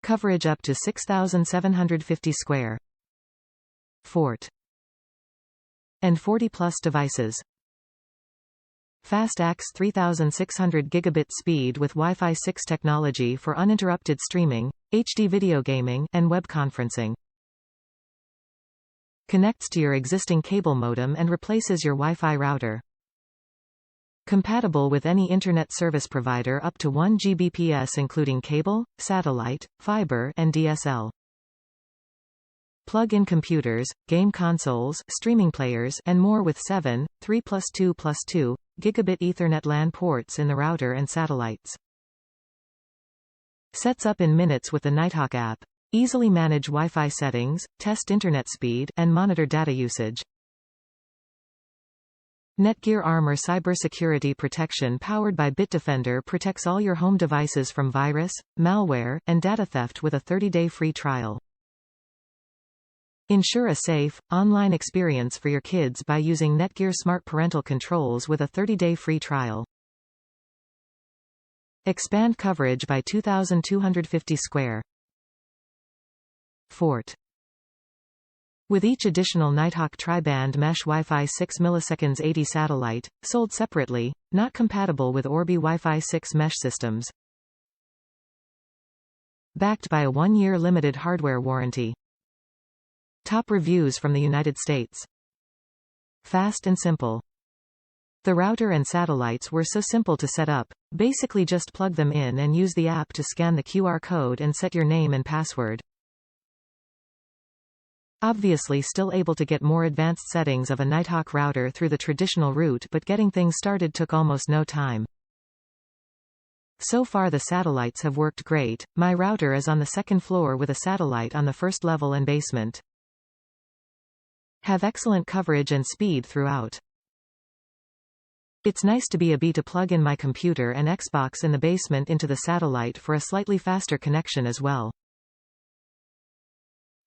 Coverage up to 6,750 square. Fort. And 40+ devices. Fast AX 3600 gigabit speed with Wi-Fi 6 technology for uninterrupted streaming, HD video gaming, and web conferencing. Connects to your existing cable modem and replaces your Wi-Fi router. Compatible with any internet service provider up to 1 Gbps including cable, satellite, fiber, and DSL. Plug-in computers, game consoles, streaming players, and more with 7, 3+2+2, gigabit Ethernet LAN ports in the router and satellites. Sets up in minutes with the Nighthawk app. Easily manage Wi-Fi settings, test internet speed, and monitor data usage. NETGEAR Armor cybersecurity protection powered by Bitdefender protects all your home devices from virus, malware, and data theft with a 30-day free trial. Ensure a safe, online experience for your kids by using NETGEAR Smart Parental Controls with a 30-day free trial. Expand coverage by 2,250 square. Fort. With each additional Nighthawk tri-band mesh Wi-Fi 6 milliseconds 80 satellite, sold separately, not compatible with Orbi Wi-Fi 6 mesh systems. Backed by a 1-year limited hardware warranty. Top reviews from the United States. Fast and simple. The router and satellites were so simple to set up, basically just plug them in and use the app to scan the QR code and set your name and password. Obviously still able to get more advanced settings of a Nighthawk router through the traditional route, but getting things started took almost no time. So far the satellites have worked great. My router is on the second floor with a satellite on the first level and basement. Have excellent coverage and speed throughout. It's nice to be able to plug in my computer and Xbox in the basement into the satellite for a slightly faster connection as well.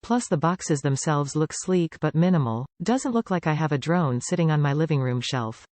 Plus the boxes themselves look sleek but minimal, doesn't look like I have a drone sitting on my living room shelf.